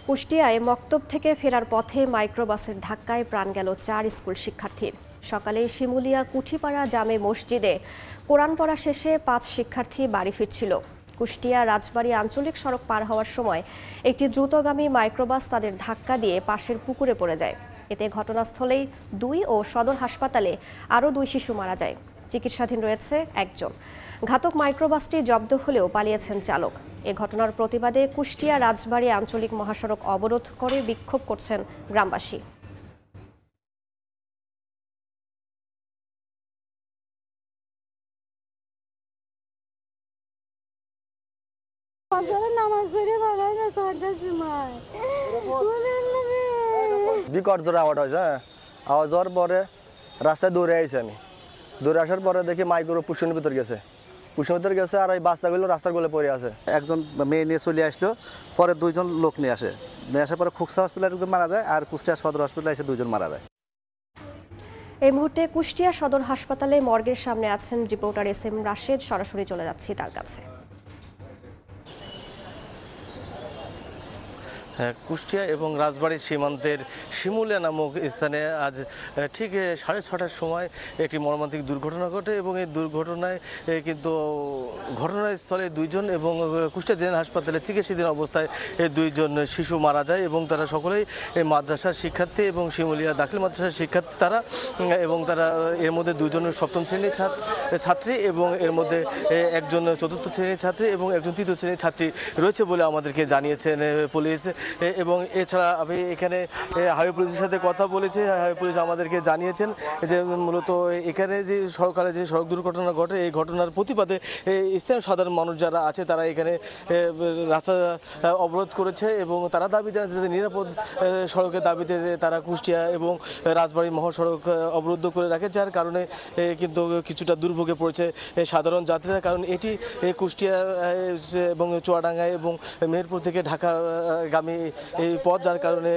কুষ্টিয়ায় মক্তব থেকে ফেরার পথে মাইক্রোবাসের ধাক্কায় প্রাণ গেল 4 স্কুল শিক্ষার্থীর। সকালে শিমুলিয়া কুঠিপাড়া জামে মসজিদে কোরআন পড়া শেষে 5 শিক্ষার্থী বাড়ি ফিরছিল। কুষ্টিয়া রাজবাড়ী আঞ্চলিক সড়ক পার হওয়ার সময় একটি দ্রুতগামী মাইক্রোবাস তাদের ধাক্কা দিয়ে পাশের পুকুরে পড়ে যায়। এতে ঘটনাস্থলেই 2 ও সদর হাসপাতালে আরও 2 শিশু মারা যায়। চিকিৎসাধীন রয়েছে একজন। ঘাতক মাইক্রোবাসটি জব্দ হলেও পালিয়েছেন চালক। এ ঘটনার প্রতিবাদে কুষ্টিয়া রাজবাড়ী আঞ্চলিক মহাসড়ক অবরোধ করে বিক্ষোভ করছেন গ্রামবাসী। বিকট জোরে আওয়াজ হয়েছে। আওয়াজ হওয়ার পরে রাস্তায় দৌড়ে আইছি আমি। দৌড়ে আসার পরে দেখি মাইক্রো পুষ্করণীর ভিতর গেছে। পুষ্করণীর ভিতর গেছে আর এই বাচ্চাগুলো রাস্তার গোলে পড়ে আছে। একজন মেয়ে নিয়ে চলে আসলো, পরে 2 জন লোক নিয়ে আসে। নিয়ে আসার পরে খুকসা হসপিটালে একজন মারা যায় আর কুষ্টিয়া সদর হসপিটালে এসে 2 জন মারা যায়। এই মুহূর্তে কুষ্টিয়া সদর হাসপাতালে মর্গের সামনে আছেন রিপোর্টার SM রাশেদ। সরাসরি চলে যাচ্ছি তার কাছে। কুষ্টিয়া এবং রাজবাড়ী সীমান্তের শিমুলিয়া নামক স্থানে আজ ঠিক 6:30টার সময় একটি মর্মান্তিক দুর্ঘটনা ঘটে এবং এই দুর্ঘটনায় কিন্তু ঘটনাস্থলে 2 জন এবং কুষ্টিয়া জেনারেল হাসপাতালে চিকিৎসাধীন অবস্থায় 2 জন শিশু মারা যায় এবং তারা সকলেই মাদ্রাসার শিক্ষার্থী এবং শিমুলিয়া দাখিল মাদ্রাসার শিক্ষার্থী তারা, এবং তারা এর মধ্যে 2 জন 7ম শ্রেণীর ছাত্রী এবং এর মধ্যে একজন 4র্থ শ্রেণীর ছাত্রী এবং একজন 3য় শ্রেণীর ছাত্রী রয়েছে বলে আমাদেরকে জানিয়েছেন পুলিশ। এবং এছাড়া আমি এখানে হাইওয়ে পুলিশের সাথে কথা বলেছি। হাইওয়ে পুলিশ আমাদেরকে জানিয়েছেন যে মূলত এখানে যে সকালে যে সড়ক দুর্ঘটনা ঘটে এই ঘটনার প্রতিবাদে স্থানীয় সাধারণ মানুষ যারা আছে তারা এখানে রাস্তা অবরোধ করেছে এবং তারা দাবি জানাচ্ছে যে নিরাপদ সড়কের দাবিতে তারা কুষ্টিয়া এবং রাজবাড়ী মহাসড়ক অবরুদ্ধ করে রাখে, যার কারণে কিন্তু কিছুটা দুর্ভোগে পড়েছে সাধারণ যাত্রীরা। কারণ এটি কুষ্টিয়া এবং চুয়াডাঙ্গা এবং মেহেরপুর থেকে ঢাকাগামী এই পথ, যার কারণে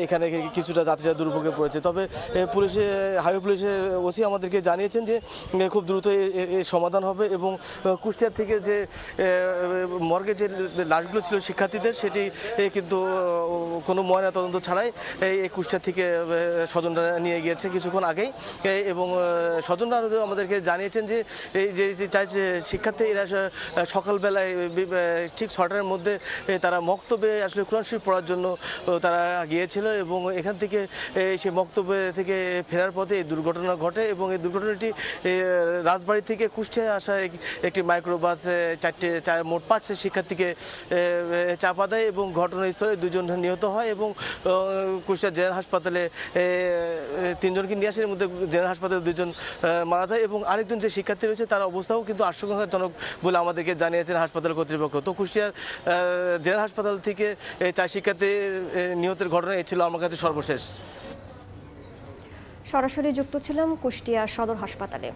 এখানে কিছুটা যাত্রীরা দুর্ভোগে পড়েছে। তবে হাইওয়ে পুলিশের ওসি আমাদেরকে জানিয়েছেন যে খুব দ্রুত এর সমাধান হবে এবং কুষ্টিয়া থেকে যে মর্গে যে লাশগুলো ছিল শিক্ষার্থীদের সেটি কিন্তু কোনো ময়না তদন্ত ছাড়াই এই কুষ্টিয়া থেকে স্বজনরা নিয়ে গিয়েছে কিছুক্ষণ আগেই। এবং স্বজনরা আমাদেরকে জানিয়েছেন যে এই যে চাইছে শিক্ষার্থী এরা সকালবেলায় ঠিক 6টার মধ্যে তারা মক্তবে আসলে কোরআন শরীফ পড়ার জন্য তারা গিয়েছিল এবং এখান থেকে সেই মক্তবে থেকে ফেরার পথে এই দুর্ঘটনা ঘটে এবং এই দুর্ঘটনাটি রাজবাড়ী থেকে কুষ্টিয়ায় আসা একটি মাইক্রোবাস মোট 5 শিক্ষার্থীকে চাপা দেয় এবং ঘটনাস্থলে 2 জন নিহত হয় এবং কুষ্টিয়া জেনারেল হাসপাতালে 3 জনকে নিয়ে আসে। এর মধ্যে জেনারেল হাসপাতালে 2 জন মারা যায় এবং আরেকজন যে শিক্ষার্থী রয়েছে তার অবস্থাও কিন্তু আশঙ্কাজনক বলে আমাদেরকে জানিয়েছেন হাসপাতাল কর্তৃপক্ষ। তো কুষ্টিয়ার জেনারেল হাসপাতাল থেকে 4 শিক্ষার্থী নিহতের ঘটনা এই ছিল আমার কাছে সর্বশেষ। সরাসরি যুক্ত ছিলাম কুষ্টিয়া সদর হাসপাতালে।